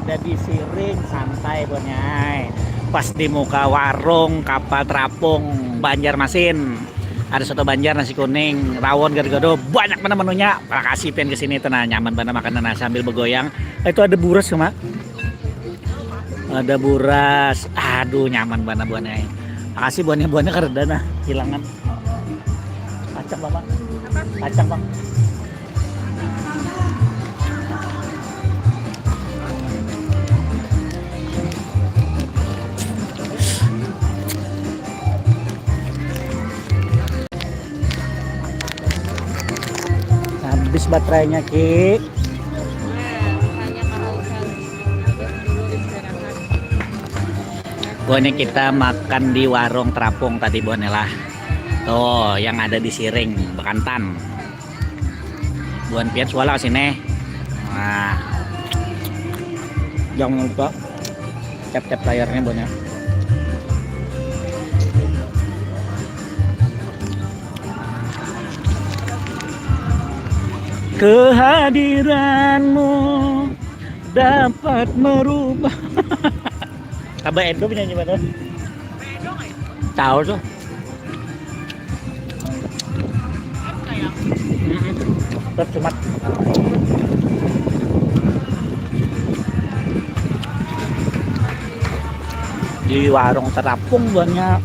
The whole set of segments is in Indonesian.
ada di Siring santai bonyai. Pas di muka warung kapal terapung Banjarmasin. Ada soto Banjar, nasi kuning, rawon, gado-gado, banyak mana menunya. Makasih pengen kesini tenang nyaman mana makanan sambil bergoyang. Itu ada buras cuma. Ada buras. Aduh nyaman mana bonyai. Makasih buahnya karena hilangan. Kacang bang, kacang bang. Habis baterainya Ki. Bonnya kita makan di warung terapung tadi Bonela. Tuh yang ada di Siring Bekantan. Buan piat suala sini. Nah, jangan lupa tap-tap layarnya Bonnya. Kehadiranmu dapat merubah. Abah Edo penyanyi mana? Tahu tuh. Terus cuma di warung terapung banyak.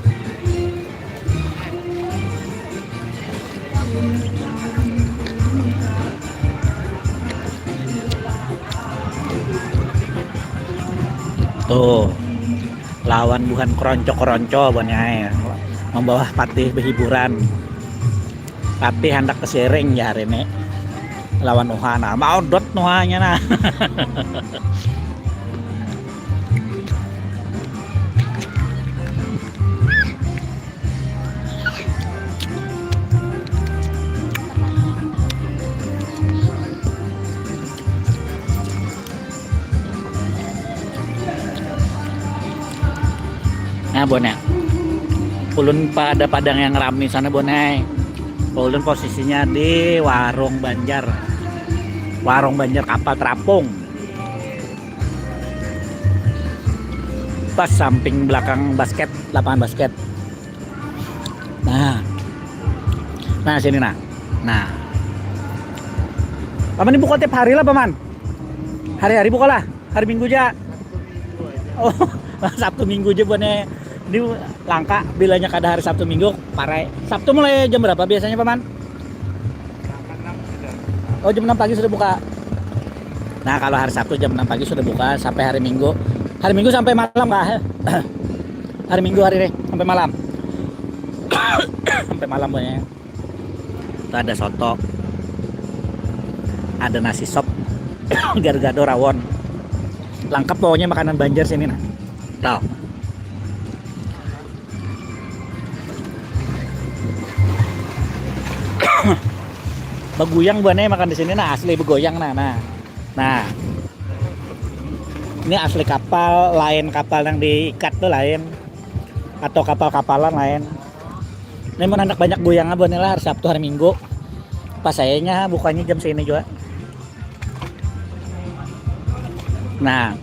Tuh lawan bukan keronco-keronco banyak membawa patih berhiburan. Tapi hendak ke Siring ya hari ini lawan Uhana mau dot nuhanya nah. Nah Bonnya, ulun pada padang yang ramai sana Bonnya. Ulun posisinya di warung Banjar kapal terapung. Pas samping belakang basket, lapangan basket. Nah sini nah. Paman ini buka tiap hari lah paman. Hari-hari buka lah. Hari Minggu aja. Oh Sabtu Minggu aja Bonnya. Ini langka bilanya kada hari Sabtu Minggu parai. Sabtu mulai jam berapa biasanya paman? Oh jam 6 pagi sudah buka. Nah kalau hari Sabtu jam 6 pagi sudah buka sampai hari Minggu. Hari Minggu sampai malam kah? Hari Minggu hari ini sampai malam. Sampai malam banyak. Itu ada soto. Ada nasi sop. Gado-gado rawon. Lengkap pokoknya makanan Banjar sini nah. Tuh. Begoyang buannya makan di sini nah asli begoyang nah. Ini asli kapal, lain kapal yang diikat tuh lain atau kapal-kapalan lain. Ini mau hendak banyak goyangnya buannya lah hari Sabtu hari Minggu. Pas sayanya bukannya jam segini juga. Nah,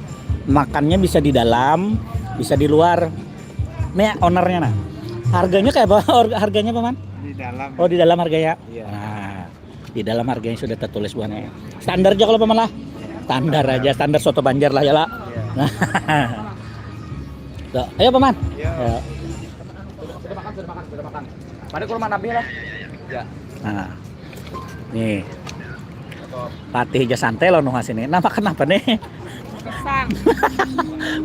makannya bisa di dalam, bisa di luar. Ini ownernya nah. Harganya kayak apa? Harganya paman? Di dalam. Oh, di dalam harganya. Iya. Nah, di dalam harganya sudah tertulis buahnya. Standar aja kalau paman lah. Standar aja, standar soto Banjar lah ya lah. Iya. Tuh, ayo paman. Iya. Ya. Sudah makan. Pada kurma nabi lah. Ya. Nah, nih. Patih aja santai loh nungas ini. Nah, makan apa nih? Pisang.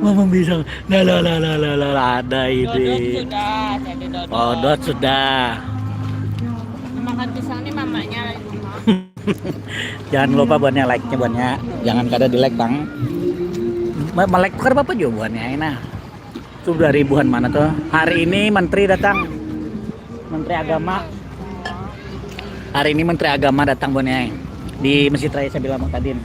Mama bisa. Lah, ada ide. Sudah, jadi dodot. Oh, dot sudah. Makan pisang ini mamanya lagi rumah. Jangan lupa buatnya like-nya buatnya. Jangan kada di like bang. Melek tukar apa juga buatnya nah. Sudah ribuan mana tuh. Hari ini menteri datang. Menteri Agama. Hari ini Menteri Agama datang buatnya di Masjid Raya Sabila Muhtadin.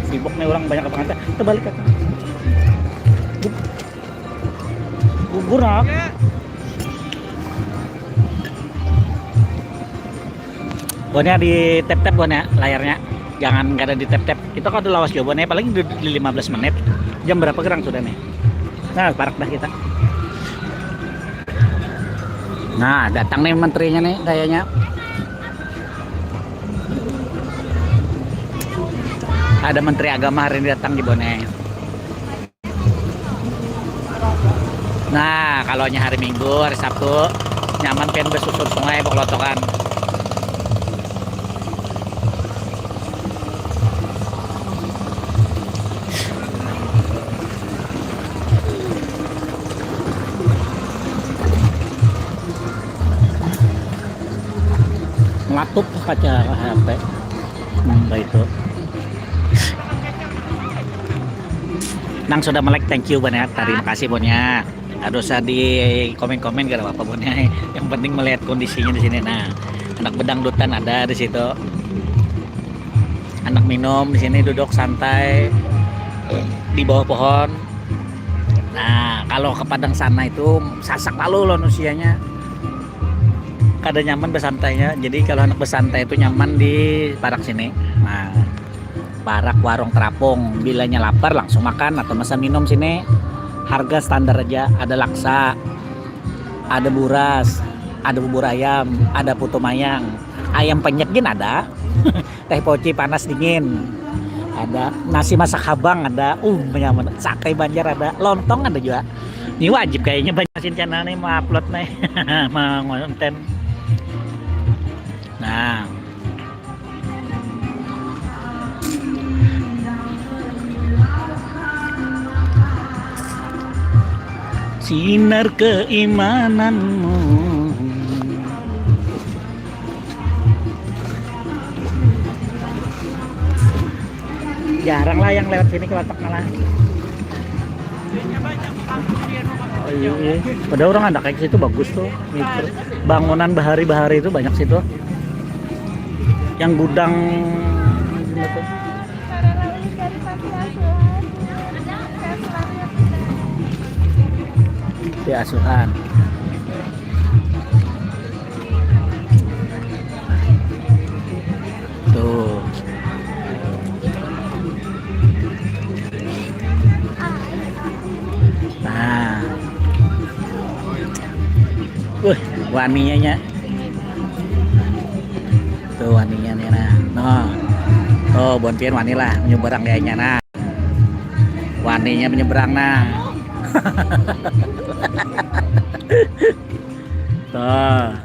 Sibuk nih orang banyak apa kata. Terbalik kata. Burak. Bonnya di tap-tap bonnya layarnya. Jangan nggak ada di tap-tap. Itu kalau lawas jawabannya paling di 15 menit. Jam berapa gerang sudah nih? Nah, parak dah kita. Nah, datang nih menterinya nih kayaknya. Ada menteri agama hari ini datang di Bone. Nah, kalau hari Minggu, hari Sabtu, nyaman pengen bersusur sungai poklotokan. Melatup kaca HP. Itu. Nang sudah melek, thank you banyak. Terima kasih Bonnya. Gak usah di komen-komen gak apa-apa Bonnya. Yang penting melihat kondisinya di sini. Nah, anak bedangdutan ada di situ. Anak minum di sini duduk santai di bawah pohon. Nah, kalau ke Padang sana itu sasak lalu loh usianya. Kada nyaman bersantainya. Jadi kalau anak bersantai itu nyaman di parak sini. Nah, parak warung terapung. Bilanya lapar langsung makan atau masa minum sini. Harga standar aja. Ada laksa, ada buras, ada bubur ayam, ada putu mayang, ayam penyet gin ada. Teh poci panas dingin. Ada nasi masak habang ada. Nyaman. Sakai banjar ada. Lontong ada juga. Ini wajib kayaknya banyak channel nih mau upload nih. Mau konten. Nah, sinar keimananmu. Jarang lah yang lewat sini ke Watak malah. Oh, iya. Padahal orang ada kayak situ bagus tuh. Bangunan bahari-bahari itu banyak situ. Yang gudang gitu. Di asuhan. Tuh. Nah. Waninya. Tuh waninya nih nah. Oh, bonpian wani lah menyeberang kayaknya nah. Waninya menyeberang nah. Tuh.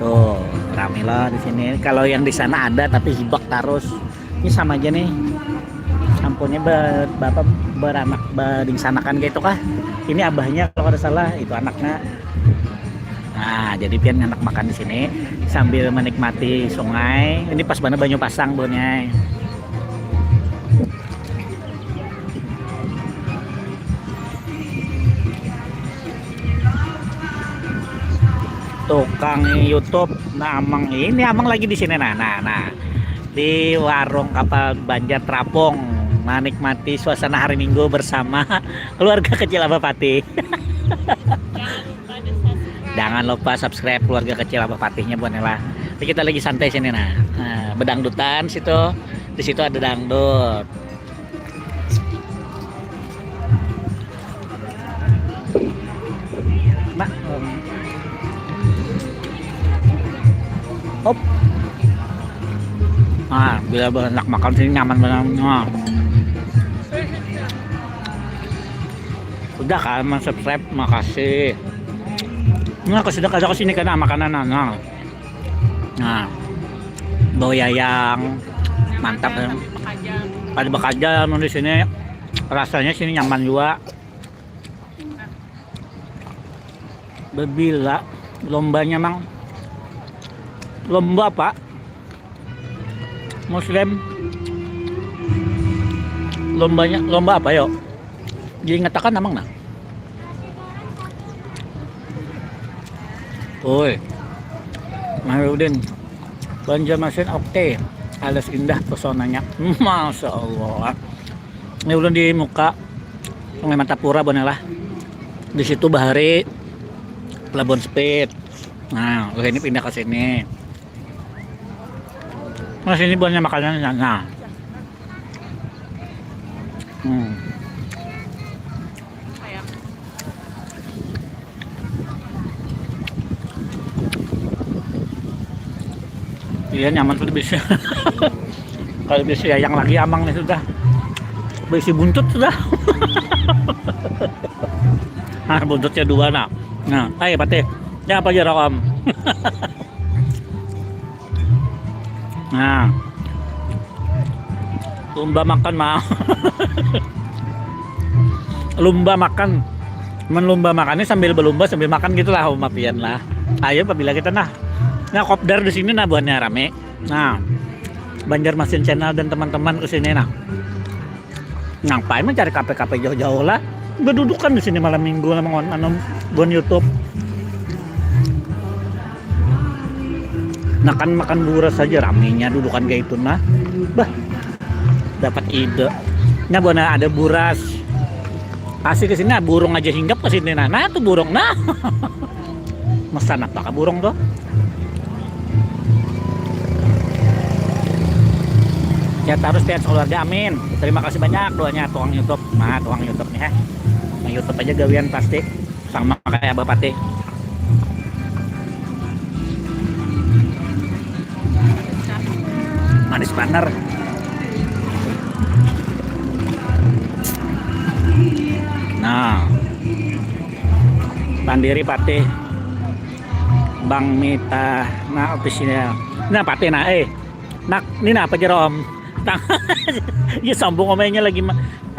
Tuh, rame lah di sini. Kalau yang di sana ada tapi hibak terus. Ini sama aja nih. Sampunnya bapak beranak dingsanakan gitu kah? Ini abahnya kalau ada salah itu anaknya. Nah, jadi pian anak makan di sini sambil menikmati sungai. Ini pas banget Banyu Pasang bonnya. Tukang YouTube, nah Amang lagi di sini nah di warung kapal Banjar Terapung menikmati suasana hari Minggu bersama keluarga kecil Abah Patih. Jangan lupa subscribe keluarga kecil Abah Patihnya Bonela. Kita lagi santai sini nah bedangdutan situ, di situ ada dangdut. Mak, hop. Bila enak makan sini nyaman banget. Udah kan subscribe, makasih. Nah, ada kesini karena makanan nah boyayang mantap ya. Ada bakaja di sini rasanya sini nyaman juga. Berbila lombanya mang lomba apa Muslim lomba apa yuk diingatakan namang nah. Oi, Mahyudin Banjarmasin oke. Alas indah pesonanya. Masya Allah. Ini udah di muka Sungai Mantapura Bonela. Di situ Bahari, Pelabuhan Speed. Nah, ini pindah ke sini. Nah, sini banyak makanan. Nah. Kayak Iya nyaman sudah bisa. Kalau bisa ya yang lagi amang nih sudah. Berisi buntut sudah. Nah, buntutnya dua nak. Nah, ayo Patih. Ya apa aja Om. Nah. Lumba makan mah. Lumba makan. Menlumba makannya sambil berlumba sambil makan gitulah Mapian lah. Ayo apabila kita nah. Nah, kopdar di sini nah buahnya rame. Nah, Banjarmasin Channel dan teman-teman ke sini nah. Ngapain mencari kafe-kafe jauh-jauh lah? Berdudukan di sini malam minggu nama buat YouTube. Nah kan makan buras saja ramenya dudukan kayak itu nah. Bah, dapat ide. Nah buana ada buras. Kasih ke sini nah, burung aja hinggap ke sini nah. Nah tuh burung nah. Mesan apa burung tuh? Ya terus lihat keluarga amin. Terima kasih banyak doanya tuang YouTube. Nah tuang YouTube nih ya. Nah, YouTube aja gawian pasti sama kayak Bapak Teh. Manis banar. Nah, Pandiri Patih Bang Mita nah official. Nah Patih nah nak ini apa Jerom? Ya sombong omenya lagi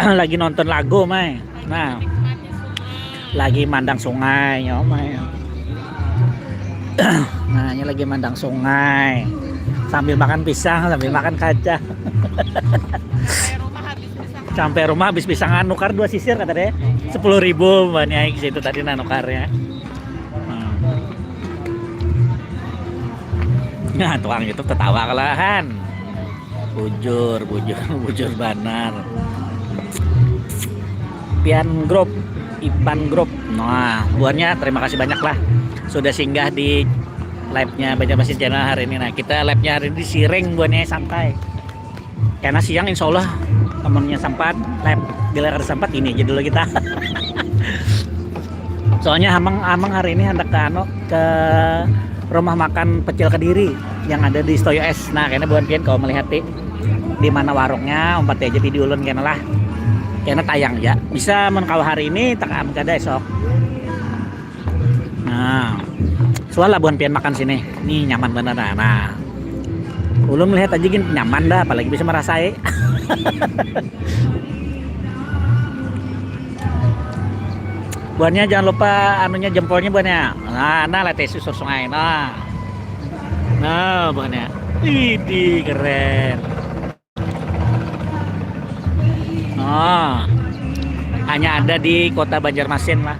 lagi nonton lagu Mai. Nah, nikmati sungai. lagi mandang sungai ya Mai. Nah, ini lagi mandang sungai. Sambil makan pisang, sambil makan kaca. Sampai rumah habis pisang. Sampai rumah habis pisangan nukar 2 sisir kata deh. 10.000 banyak ke situ tadi nukarnya. Nah, tukang YouTube tertawa kelahan. Bujur banar. Pian Group, Ipan Group. Nah, buahnya terima kasih banyak lah sudah singgah di live-nya Banjarmasin Channel hari ini. Nah, kita live-nya hari ini siring buahnya santai. Karena siang insya Allah temennya sempat live bila ada sempat ini aja dulu kita. Soalnya amang hari ini hendak ke rumah makan Pecel Kediri yang ada di Stoyo S. Nah, kayaknya buan pian kalau melihat di mana warungnya, umpat aja video ulun kayaknya lah. Kayaknya tayang ya. Bisa menkau hari ini, tak ada esok. Nah, soalnya buan pian makan sini. Nih nyaman bener nah. Ulun melihat aja gini nyaman dah, apalagi bisa merasai. Buannya jangan lupa anunya jempolnya buannya. Nah letih susur sungai. Nah buannya. Ini keren. Hanya ada di kota Banjarmasin lah.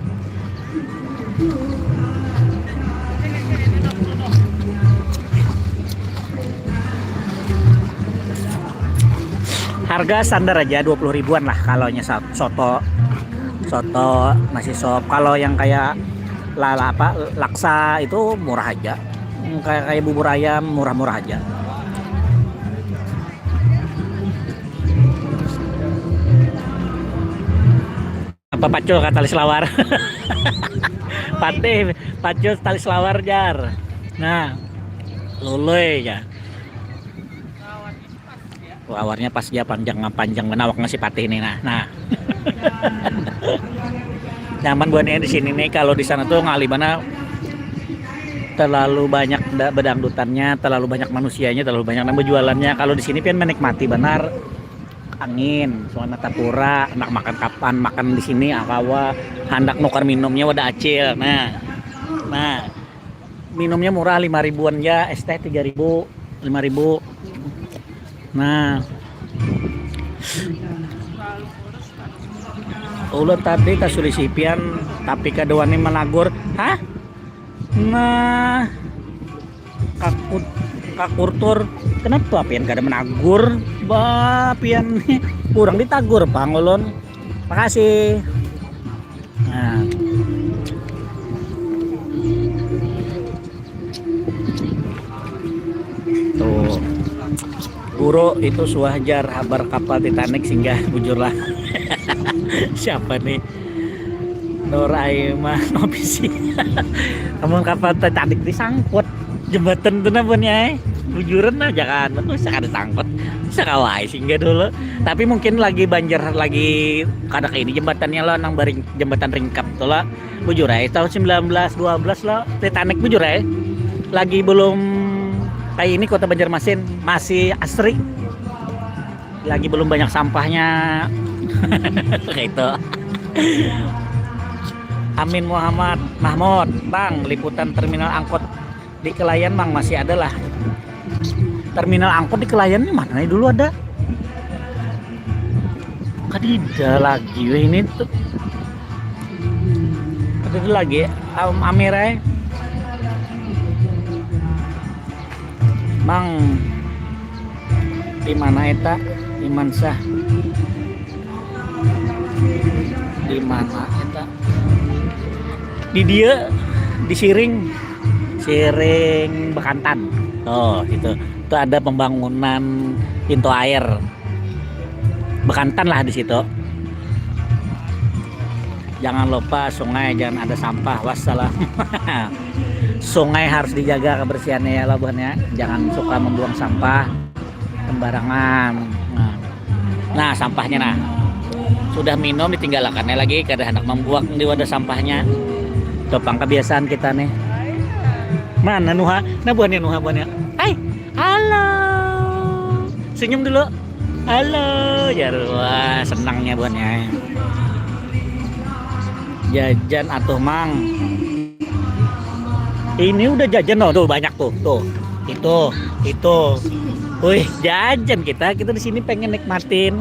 Harga standar aja 20 ribuan lah kalau nya soto nasi sop. Kalau yang kayak laksa itu murah aja. Kayak bubur ayam murah-murah aja. Apa pacul kata tali selawar. Patih pacul tali selawar jar. Nah luluy ya. Lawarnya pas dia panjang menawak ngasih Patih ini nah. Nyaman buatnya di sini nih. Kalau di sana tuh ngalibana terlalu banyak bedangdutannya, terlalu banyak manusianya, terlalu banyak nama jualannya. Kalau di sini pian menikmati benar angin, suasana tapura, hendak makan kapan makan di sini akawa, hendak nukar minumnya wadah acil. Nah, minumnya murah 5 ribuan ya, es teh 3.000, 5.000. Nah, ulun tadi kasulisipian tapi kadawani managur, hah? Nah, kakurtur. Kenapa pian kada menagur? Ba pian kurang ditagur pangulon. Makasih. Nah. Tuh. Guru itu suhajar habar kapal Titanic singgah bujurlah. Siapa nih? Nur Aima Novisi. Namun kapal Titanic disangkut jembatan tuh namanya. Bujuran aja kan, bisa kada sangkut, bisa kawai singgah dulu. Tapi mungkin lagi banjir lagi kada kayak ini jembatannya lo nang baring jembatan ringkap tuh lah. Bujur tahun 1912 lo Titanic bujur lagi belum kayak ini kota Banjarmasin masih asri, lagi belum banyak sampahnya. Kayak itu. Amin Muhammad Mahmud, Bang, liputan terminal angkot di Kelayan Bang masih ada lah. Terminal angkot di Kelayan ini mana nih dulu ada? Kadida lagi ini tuh. Kadida lagi Amirai. Mang di mana eta? Iman Sah. Di mana eta? Di dia di Siring Bekantan. Oh, itu ada pembangunan pintu air Bekantan lah di situ. Jangan lupa sungai jangan ada sampah. Wassalam. Sungai harus dijaga kebersihannya ya labuhannya. Jangan suka membuang sampah sembarangan. Nah, sampahnya nah. Sudah minum ditinggalkannya lagi kada hendak membuang di wadah sampahnya. Topang kebiasaan kita nih. Mana Nuha? Nah buahnya Nuha buahnya. Hai, halo. Senyum dulu. Halo. Ya wah, senangnya buahnya. Jajan atuh Mang. Ini udah jajan loh, tuh banyak tuh. Tuh. Itu. Wih, jajan kita di sini pengen nikmatin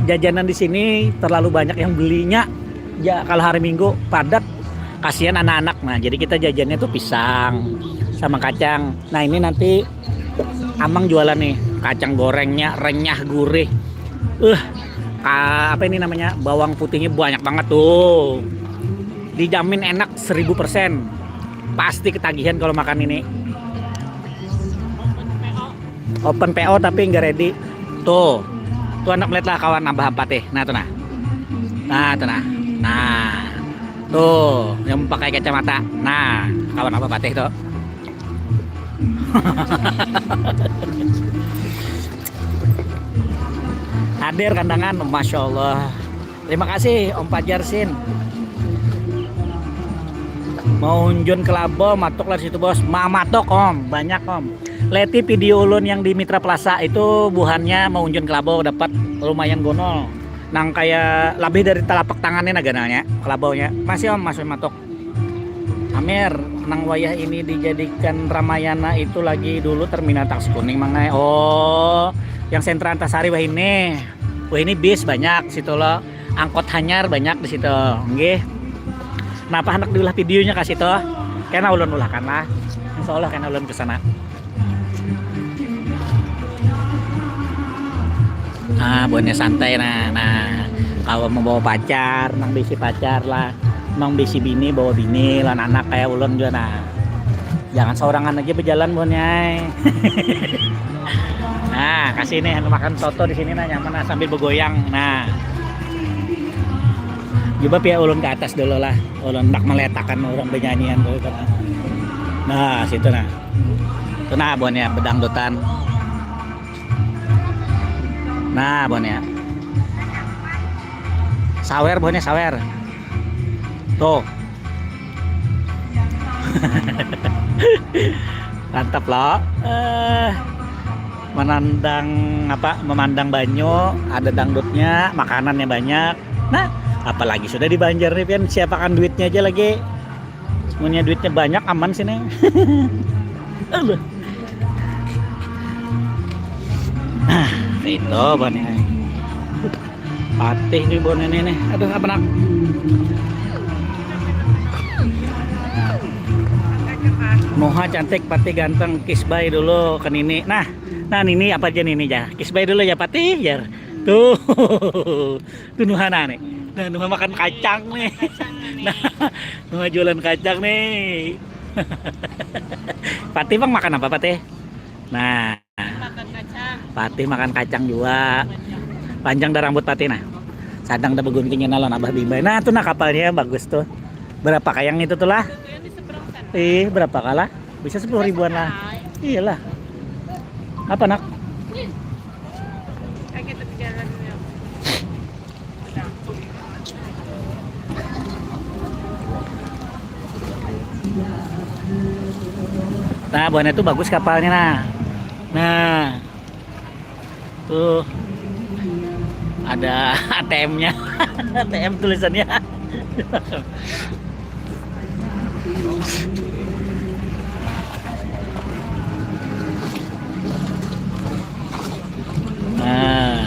jajanan di sini terlalu banyak yang belinya. Ya kalau hari Minggu padat. Kasihan anak-anak, nah jadi kita jajannya tuh pisang sama kacang. Nah ini nanti Amang jualan nih kacang gorengnya renyah gurih. Apa ini namanya, bawang putihnya banyak banget tuh. Dijamin enak 1000%. Pasti ketagihan kalau makan ini. Open PO tapi nggak ready. Tuh anak melihat lah kawan nambah apa teh. Nah tuh nah. Tuh, yang pakai kacamata. Nah, kawan apa patih tuh? Hadir kandangan, Masya Allah. Terima kasih Om Pajarsin. Mau unjun ke Labo, matok lah situ bos. Matok Om, banyak Om. Leti video ulun yang di Mitra Plaza itu buhannya mau unjun ke Labo dapat lumayan gonol. Nang kayak lebih dari telapak tangannya nagananya kelabaunya masih Om masih matok. Amir nang wayah ini dijadikan Ramayana itu lagi dulu terminal taksi kuning mangai. Oh yang sentra Antasari wah ini bis banyak situ loh, angkot hanyar banyak di situ nggih. Kenapa hendak diulah videonya ke situ? Karena ulun ulahkan lah, insyaallah karena ulun kesana. Buatnya santai nah kalau mau bawa pacar nang bisi pacar lah, nang bisi bini bawa bini lah anak kayak ulun juga nah. Jangan seorangan aja berjalan buatnya. Nah kasih nih makan soto di sini nah nyaman nah sambil bergoyang nah. Coba pia ulun ke atas dulu lah, ulun hendak meletakkan orang bernyanyian dulu kan. Nah situ nah, itu nah buatnya bedangdutan. Nah bonnya sawer bonnya sawer tuh. Mantap loh. Memandang banyu, ada dangdutnya, makanannya banyak. Nah apalagi sudah di Banjar nih pian, siapakan duitnya aja lagi. Semuanya duitnya banyak, aman sini. Itu bonnya patih nih bonnya nih. Aduh apa nak Noha cantik, Pati ganteng, kiss bye dulu ke Nini. Nah Nini apa aja Nini ya? Kiss bye dulu ya Pati, ya. Tuh, tuh Noha nih. Nah, Noha makan kacang nih. Kacang nih. Nah, Noha jualan kacang nih. Pati bang makan apa Pati? Nah, Makan kacang. Pati makan kacang juga. Panjang dah rambut Pati nah. Sadang dah beguntingnya nalon Abah Bimba. Nah, tuh nah kapalnya bagus tuh. Berapa kayang itu tuh lah? Itu yang di seberang sana. Berapa kalah? Bisa 10 ribuan lah. Iyalah. Apa nak? Kayak kita berjalan ya. Nah, buahnya tuh bagus kapalnya nah. Nah. Tuh. Ada ATM-nya. ATM tulisannya. Nah,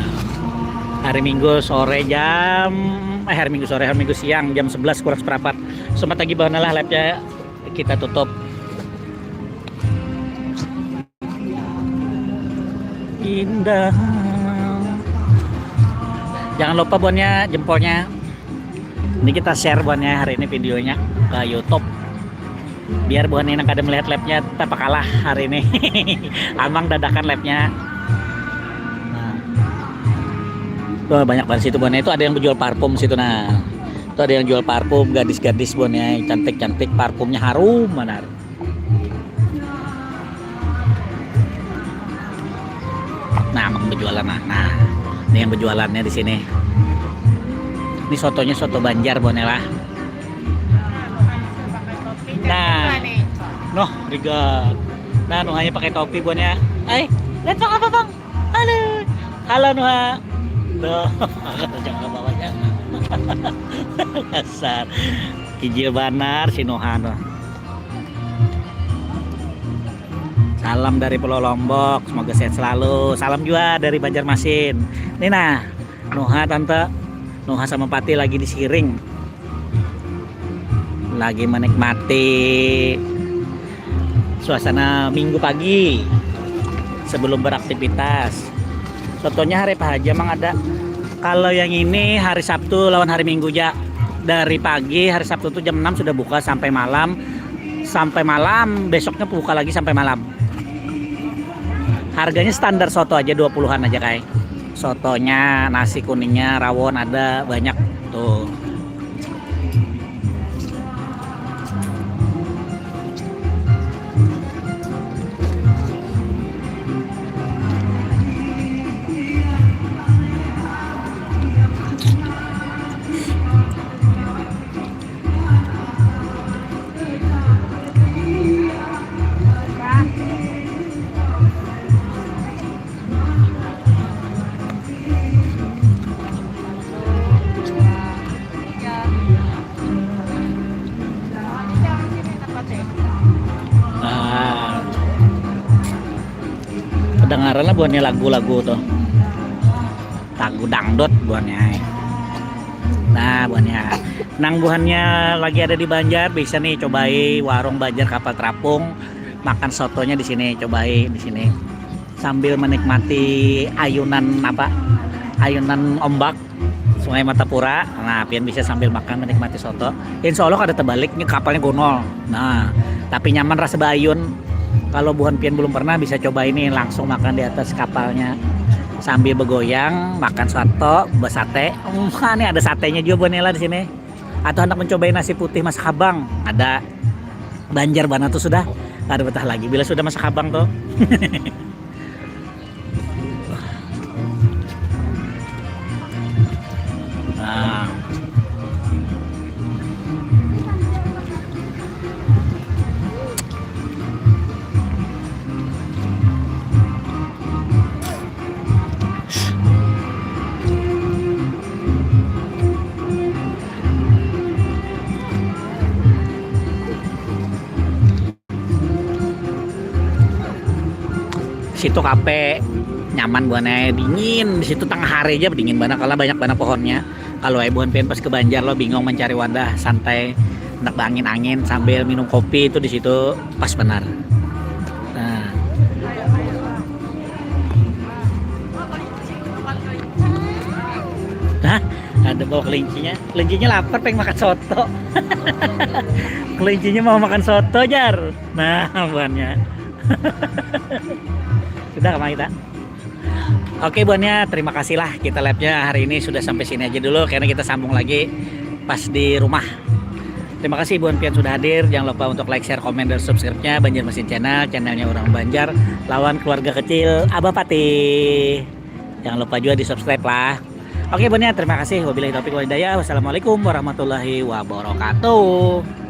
hari Minggu sore hari Minggu siang jam 11 kurang seperempat. Somat lagi bahan lah labnya kita tutup. Indah. Jangan lupa buannya jempolnya. Ini kita share buannya hari ini videonya ke YouTube. Biar buan ini kada melihat labnya tanpa kalah hari ini. Amang dadakan labnya. Nah. Tuh banyak banget situ buannya, itu ada yang menjual parfum situ nah. Itu ada yang jual parfum, gadis-gadis buannya cantik-cantik, parfumnya harum benar. Nah, amang berjualan nah. Ini yang berjualannya di sini. Ini sotonya soto Banjar Bonela. Nah, noh, rigat. Nah, Nuhanya pakai topi buannya. Lihat bang apa bang? Halo Nuha. Tuh, jangan bawanya. Dasar. Kijil banar si Nuha noh. Salam dari Pulau Lombok, semoga sehat selalu. Salam juga dari Banjarmasin. Nih nah, Nuha tante, Nuha sama Pati lagi di Siring, lagi menikmati suasana Minggu pagi sebelum beraktivitas. Sotonya hari apa aja emang ada. Kalau yang ini hari Sabtu lawan hari Minggu ya. Dari pagi hari Sabtu tuh jam 6 sudah buka sampai malam. Sampai malam, besoknya buka lagi sampai malam. Harganya standar soto aja 20-an aja kayak. Sotonya, nasi kuningnya, rawon ada banyak tuh. Kedengaran lah buahnya lagu-lagu tuh, lagu dangdut buahnya. Nah buahnya, nang buahnya lagi ada di Banjar, bisa nih cobain warung Banjar Kapal Terapung, makan sotonya di sini, cobain di sini sambil menikmati ayunan ayunan ombak Sungai Matapura. Nah pian bisa sambil makan menikmati soto. Insya Allah ada terbaliknya kapalnya gonol. Nah tapi nyaman rasa bayun. Kalau buhan pian belum pernah bisa coba ini langsung makan di atas kapalnya sambil bergoyang makan soto bersate. Ini ada satenya juga Bonela di sini. Atau hendak mencobain nasi putih masak habang, ada. Banjar Bana tuh sudah ada betah lagi bila sudah masak habang tuh. Nah. Situ kafe nyaman buannya, dingin di situ tengah hari aja dingin banget karena banyak pohonnya. Kalau buan pengen pas ke Banjar lo bingung mencari wadah santai hendak angin-angin sambil minum kopi itu di situ pas benar. Nah, Hah? Ada bawa kelincinya. Kelincinya lapar pengen makan soto. Kelincinya mau makan soto, Jar. Nah, buannya. Sudah kemana kita? Oke, buannya, terima kasih lah. Kita labnya hari ini sudah sampai sini aja dulu karena kita sambung lagi pas di rumah. Terima kasih Buan Pian sudah hadir. Jangan lupa untuk like, share, komen, dan subscribe-nya Banjarmasin Channel, channelnya orang Banjar, lawan keluarga kecil Abah Patih. Jangan lupa juga di subscribe lah. Oke, Buannya, terima kasih. Wabillahi taufiq wal hidayah. Wassalamualaikum warahmatullahi wabarakatuh.